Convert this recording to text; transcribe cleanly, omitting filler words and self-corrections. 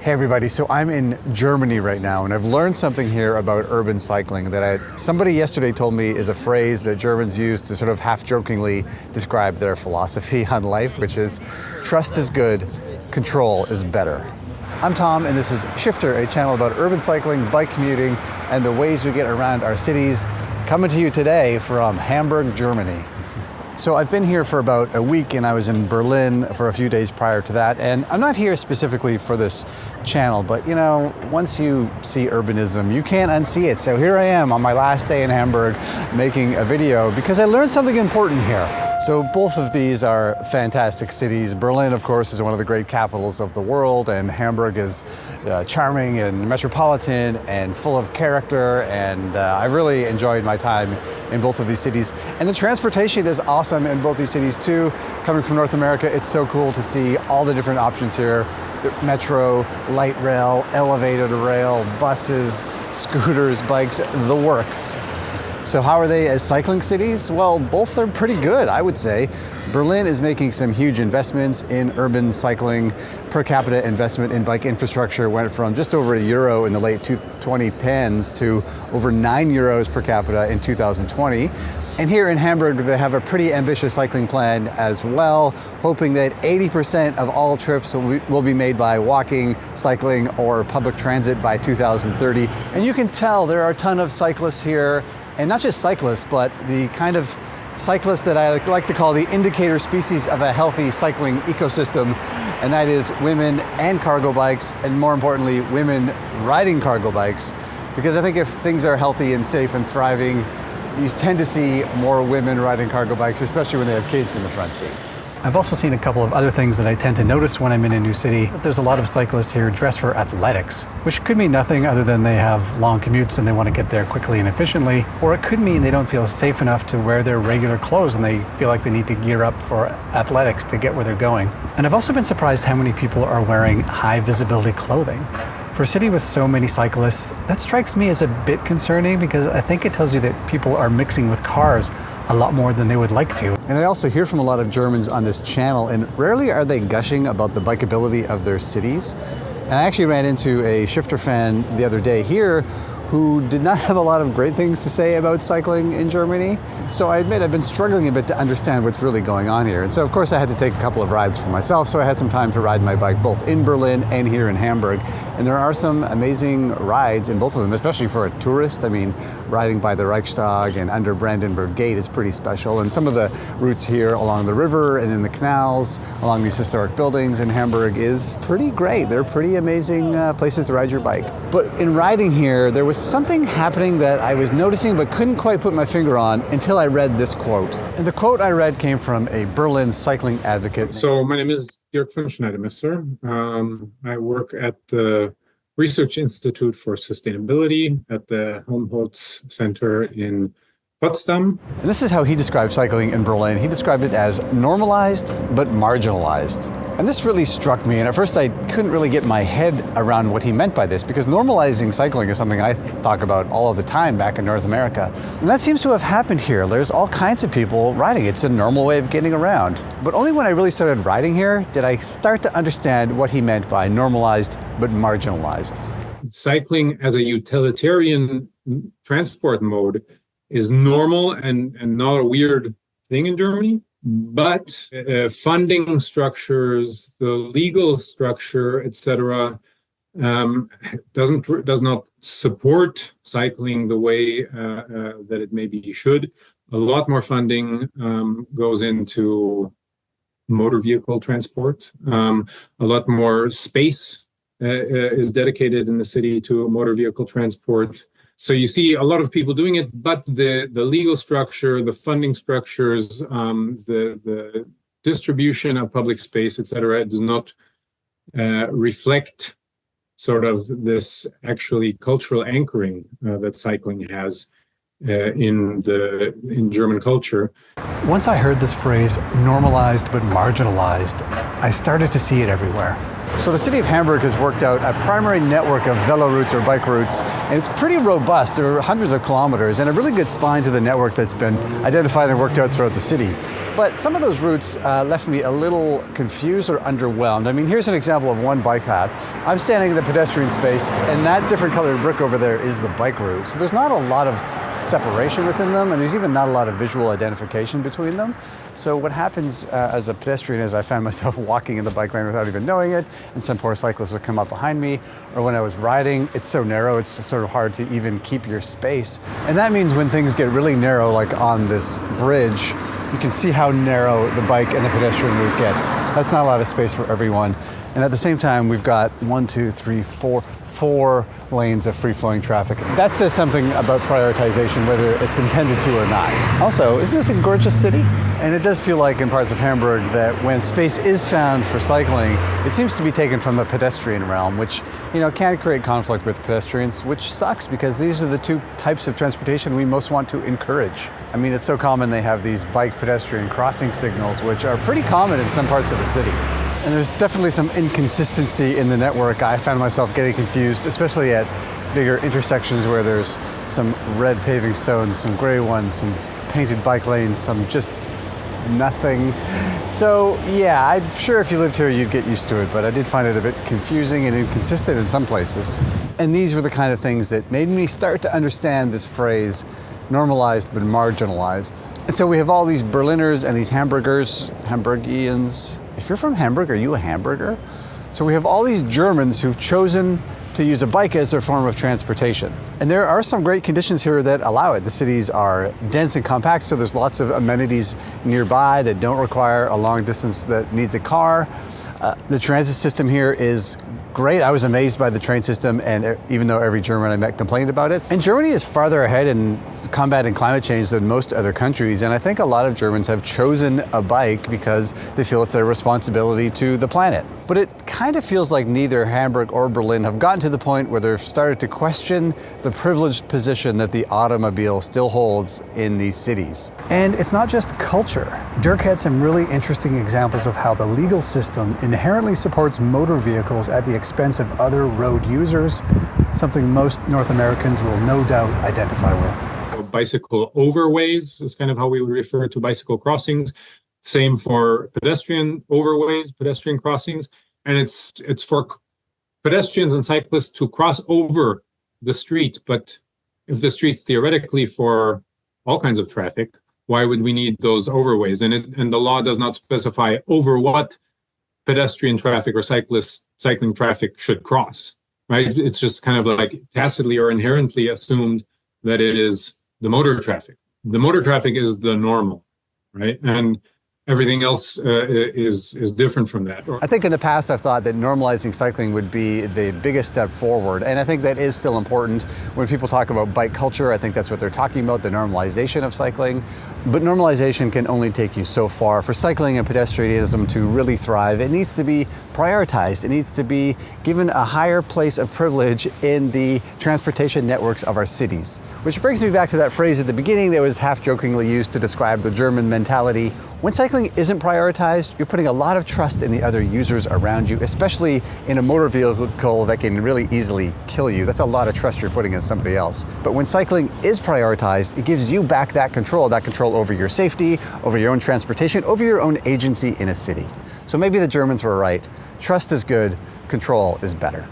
Hey everybody, so I'm in Germany right now and I've learned something here about urban cycling that somebody yesterday told me is a phrase that Germans use to sort of half-jokingly describe their philosophy on life, which is trust is good, control is better. I'm Tom and this is Shifter, a channel about urban cycling, bike commuting, and the ways we get around our cities, coming to you today from Hamburg, Germany. So I've been here for about a week and I was in Berlin for a few days prior to that. And I'm not here specifically for this channel, but you know, once you see urbanism, you can't unsee it. So here I am on my last day in Hamburg making a video because I learned something important here. So both of these are fantastic cities. Berlin, of course, is one of the great capitals of the world, and Hamburg is charming and metropolitan and full of character, and I've really enjoyed my time in both of these cities. And the transportation is awesome in both these cities too. Coming from North America, it's so cool to see all the different options here. The metro, light rail, elevated rail, buses, scooters, bikes, the works. So how are they as cycling cities? Well, both are pretty good, I would say. Berlin is making some huge investments in urban cycling. Per capita investment in bike infrastructure went from just over €1 in the late 2010s to over €9 per capita in 2020. And here in Hamburg, they have a pretty ambitious cycling plan as well, hoping that 80% of all trips will be made by walking, cycling, or public transit by 2030. And you can tell there are a ton of cyclists here. And not just cyclists, but the kind of cyclists that I like to call the indicator species of a healthy cycling ecosystem, and that is women and cargo bikes, and more importantly, women riding cargo bikes. Because I think if things are healthy and safe and thriving, you tend to see more women riding cargo bikes, especially when they have kids in the front seat. I've also seen a couple of other things that I tend to notice when I'm in a new city. There's a lot of cyclists here dressed for athletics, which could mean nothing other than they have long commutes and they want to get there quickly and efficiently, or it could mean they don't feel safe enough to wear their regular clothes and they feel like they need to gear up for athletics to get where they're going. And I've also been surprised how many people are wearing high visibility clothing. For a city with so many cyclists, that strikes me as a bit concerning because I think it tells you that people are mixing with cars a lot more than they would like to. And I also hear from a lot of Germans on this channel, and rarely are they gushing about the bikeability of their cities. And I actually ran into a Shifter fan the other day here who did not have a lot of great things to say about cycling in Germany. So I admit I've been struggling a bit to understand what's really going on here. And so of course I had to take a couple of rides for myself, so I had some time to ride my bike both in Berlin and here in Hamburg. And there are some amazing rides in both of them, especially for a tourist. I mean, riding by the Reichstag and under Brandenburg Gate is pretty special. And some of the routes here along the river and in the canals, along these historic buildings in Hamburg is pretty great. They're pretty amazing places to ride your bike. But in riding here, there was something happening that I was noticing but couldn't quite put my finger on until I read this quote. And the quote I read came from a Berlin cycling advocate. So my name is Dirk von Schneidemesser. I work at the Research Institute for Sustainability at the Helmholtz Center in Potsdam. And this is how he described cycling in Berlin. He described it as normalized but marginalized. And this really struck me, and at first I couldn't really get my head around what he meant by this, because normalizing cycling is something I talk about all of the time back in North America. And that seems to have happened here. There's all kinds of people riding. It's a normal way of getting around. But only when I really started riding here did I start to understand what he meant by normalized but marginalized. Cycling as a utilitarian transport mode is normal and not a weird thing in Germany. But funding structures, the legal structure, etc., does not support cycling the way that it maybe should. A lot more funding goes into motor vehicle transport. A lot more space is dedicated in the city to motor vehicle transport. So you see a lot of people doing it, but the legal structure, the funding structures, the distribution of public space, etc., does not reflect sort of this actually cultural anchoring that cycling has in German culture. Once I heard this phrase, normalized but marginalized, I started to see it everywhere. So the city of Hamburg has worked out a primary network of velo routes or bike routes, and it's pretty robust. There are hundreds of kilometers and a really good spine to the network that's been identified and worked out throughout the city. But some of those routes left me a little confused or underwhelmed. I mean, here's an example of one bike path. I'm standing in the pedestrian space, and that different colored brick over there is the bike route. So there's not a lot of separation within them, and there's even not a lot of visual identification between them. So what happens as a pedestrian is I found myself walking in the bike lane without even knowing it, and some poor cyclist would come up behind me, or when I was riding, it's so narrow, it's sort of hard to even keep your space. And that means when things get really narrow, like on this bridge, you can see how narrow the bike and the pedestrian route gets. That's not a lot of space for everyone. And at the same time, we've got 4 lanes of free-flowing traffic. That says something about prioritization, whether it's intended to or not. Also, isn't this a gorgeous city? And it does feel like in parts of Hamburg that when space is found for cycling, it seems to be taken from the pedestrian realm, which, can create conflict with pedestrians, which sucks because these are the two types of transportation we most want to encourage. I mean, it's so common they have these bike pedestrian crossing signals, which are pretty common in some parts of the city. And there's definitely some inconsistency in the network. I found myself getting confused, especially at bigger intersections where there's some red paving stones, some gray ones, some painted bike lanes, some just nothing. So yeah, I'm sure if you lived here you'd get used to it, but I did find it a bit confusing and inconsistent in some places. And these were the kind of things that made me start to understand this phrase, normalized but marginalized. And so we have all these Berliners and these Hamburgians. If you're from Hamburg, are you a hamburger? So we have all these Germans who've chosen to use a bike as their form of transportation. And there are some great conditions here that allow it. The cities are dense and compact, so there's lots of amenities nearby that don't require a long distance that needs a car. The transit system here is great. I was amazed by the train system, and even though every German I met complained about it. And Germany is farther ahead in combating climate change than most other countries, and I think a lot of Germans have chosen a bike because they feel it's their responsibility to the planet. But it kind of feels like neither Hamburg or Berlin have gotten to the point where they've started to question the privileged position that the automobile still holds in these cities. And it's not just culture. Dirk had some really interesting examples of how the legal system inherently supports motor vehicles at the expense of other road users, something most North Americans will no doubt identify with. Bicycle overways is kind of how we would refer to bicycle crossings. Same for pedestrian overways, pedestrian crossings. And it's for pedestrians and cyclists to cross over the street. But if the street's theoretically for all kinds of traffic, why would we need those overways? And the law does not specify over what pedestrian traffic or cycling traffic should cross, right? It's just kind of like tacitly or inherently assumed that it is the motor traffic. The motor traffic is the normal, right? And everything else is different from that. I think in the past I've thought that normalizing cycling would be the biggest step forward, and I think that is still important. When people talk about bike culture, I think that's what they're talking about, the normalization of cycling. But normalization can only take you so far. For cycling and pedestrianism to really thrive, it needs to be prioritized. It needs to be given a higher place of privilege in the transportation networks of our cities. Which brings me back to that phrase at the beginning that was half jokingly used to describe the German mentality. When cycling isn't prioritized, you're putting a lot of trust in the other users around you, especially in a motor vehicle that can really easily kill you. That's a lot of trust you're putting in somebody else. But when cycling is prioritized, it gives you back that control over your safety, over your own transportation, over your own agency in a city. So maybe the Germans were right. Trust is good, control is better.